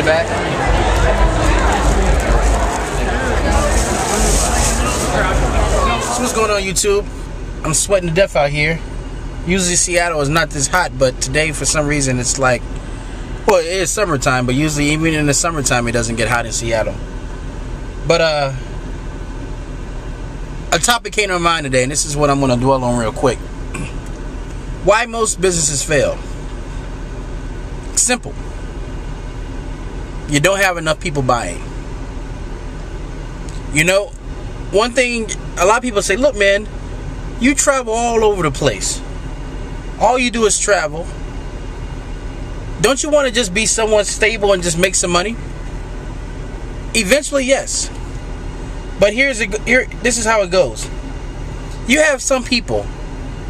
back. So what's going on, YouTube? I'm sweating to death out here. Usually Seattle is not this hot, but today for some reason it's like, well, it is summertime, but usually even in the summertime it doesn't get hot in Seattle. But a topic came to my mind today, and this is what I'm going to dwell on real quick. Why most businesses fail. Simple. You don't have enough people buying. You know, one thing, a lot of people say, look, man, you travel all over the place. All you do is travel. Don't you want to just be somewhat stable and just make some money? Eventually, yes. But this is how it goes. You have some people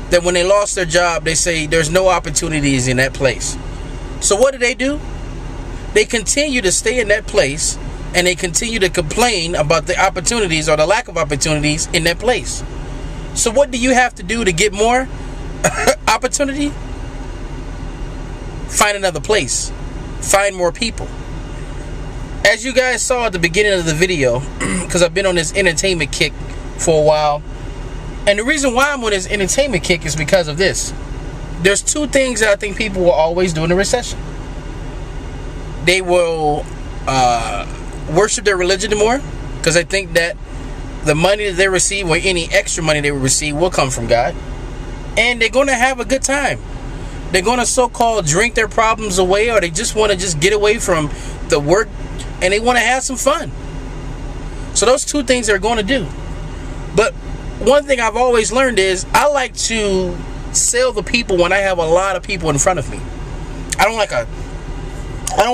that when they lost their job, they say there's no opportunities in that place. So what do? They continue to stay in that place, and they continue to complain about the opportunities or the lack of opportunities in that place. So what do you have to do to get more opportunity? Find another place. Find more people. As you guys saw at the beginning of the video, because I've been on this entertainment kick for a while, and the reason why I'm on this entertainment kick is because of this. There's two things that I think people will always do in a recession. They will worship their religion more, because they think that the money that they receive, or any extra money they will receive, will come from God. And they're going to have a good time. They're going to so-called drink their problems away, or they just want to just get away from the work, and they want to have some fun. So those two things they're going to do. But one thing I've always learned is I like to sell the people when I have a lot of people in front of me. I don't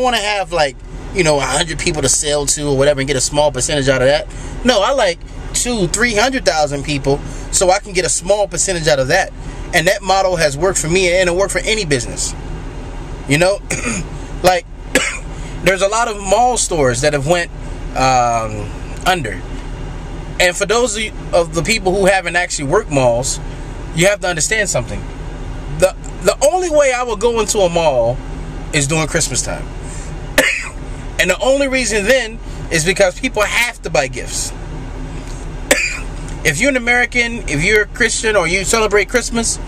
want to have, like, 100 people to sell to or whatever and get a small percentage out of that. No, I like 200,000-300,000 people so I can get a small percentage out of that. And that model has worked for me, and it'll work for any business. Like, there's a lot of mall stores that have went under. And for those of the people who haven't actually worked malls, you have to understand something. The only way I will go into a mall is during Christmas time. And the only reason then is because people have to buy gifts. If you're an American, if you're a Christian, or you celebrate Christmas,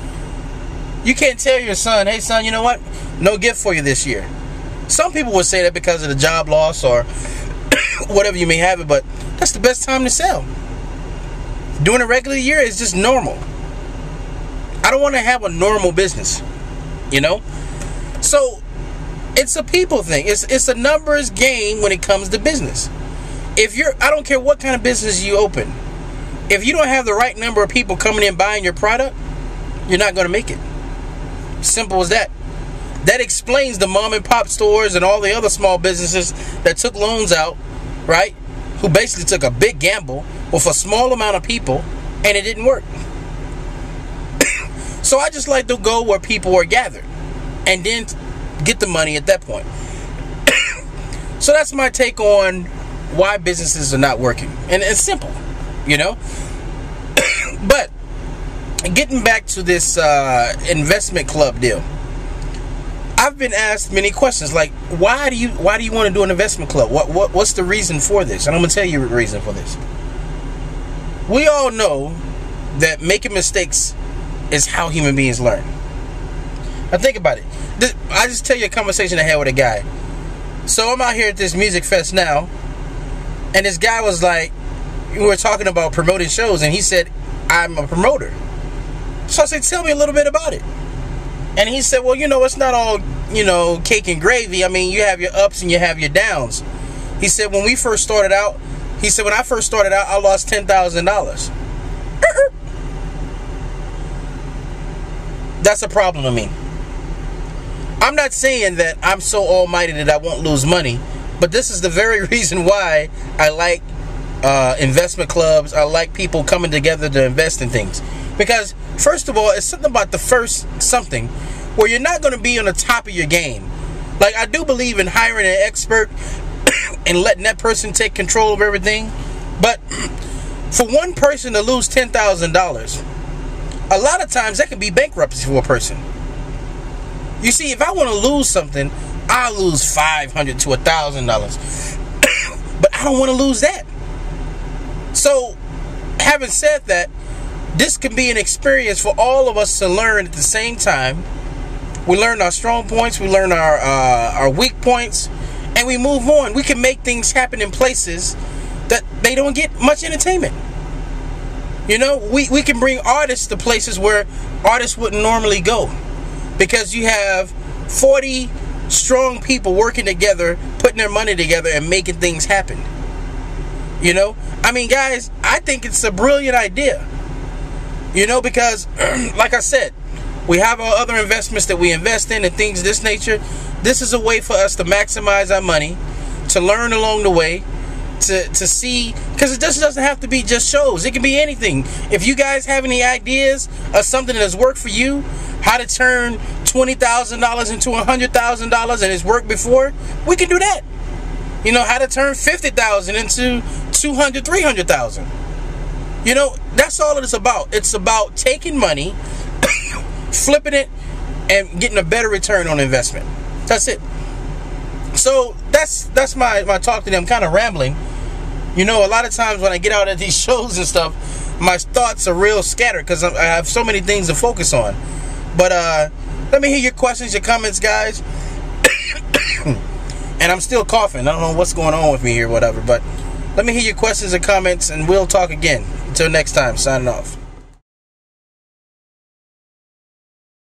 you can't tell your son, hey son, you know what? No gift for you this year. Some people would say that because of the job loss or whatever you may have it, but that's the best time to sell. During a regular year is just normal. I don't want to have a normal business, So it's a people thing. It's a numbers game when it comes to business. I don't care what kind of business you open. If you don't have the right number of people coming in buying your product, you're not going to make it. Simple as that. That explains the mom and pop stores and all the other small businesses that took loans out, right? Who basically took a big gamble with a small amount of people, and it didn't work. So I just like to go where people are gathered and then get the money at that point. So that's my take on why businesses are not working. And it's simple, But getting back to this investment club deal, I've been asked many questions like, why do you want to do an investment club? What's the reason for this? And I'm going to tell you the reason for this. We all know that making mistakes is how human beings learn. Now think about it. I just tell you a conversation I had with a guy. So I'm out here at this music fest now, and this guy was like, we were talking about promoting shows, and he said, I'm a promoter. So I said, tell me a little bit about it. And he said, well, it's not all, cake and gravy. I mean, you have your ups and you have your downs. He said, when I first started out, I lost $10,000. That's a problem to me. I'm not saying that I'm so almighty that I won't lose money, but this is the very reason why I like investment clubs. I like people coming together to invest in things. Because, first of all, it's something about the first something where you're not going to be on the top of your game. Like, I do believe in hiring an expert and letting that person take control of everything. But for one person to lose $10,000, a lot of times that can be bankruptcy for a person. You see, if I want to lose something, I'll lose $500 to $1,000. But I don't want to lose that. So, having said that, this can be an experience for all of us to learn at the same time. We learn our strong points, we learn our weak points, and we move on. We can make things happen in places that they don't get much entertainment. You know, we can bring artists to places where artists wouldn't normally go, because you have 40 strong people working together, putting their money together and making things happen. You know, I mean, guys, I think it's a brilliant idea. You know, because like I said, we have our other investments that we invest in and things of this nature. This is a way for us to maximize our money, to learn along the way, to see, because it just doesn't have to be just shows. It can be anything. If you guys have any ideas of something that has worked for you, how to turn $20,000 into $100,000 and it's worked before, we can do that. You know, how to turn $50,000 into $200,000, $300,000. You know, that's all it is about. It's about taking money, flipping it, and getting a better return on investment. That's it. So that's my talk to them. I'm kind of rambling. You know, a lot of times when I get out at these shows and stuff, my thoughts are real scattered because I have so many things to focus on. But let me hear your questions, your comments, guys. And I'm still coughing. I don't know what's going on with me here, whatever. But let me hear your questions and comments, and we'll talk again. Until next time, signing off.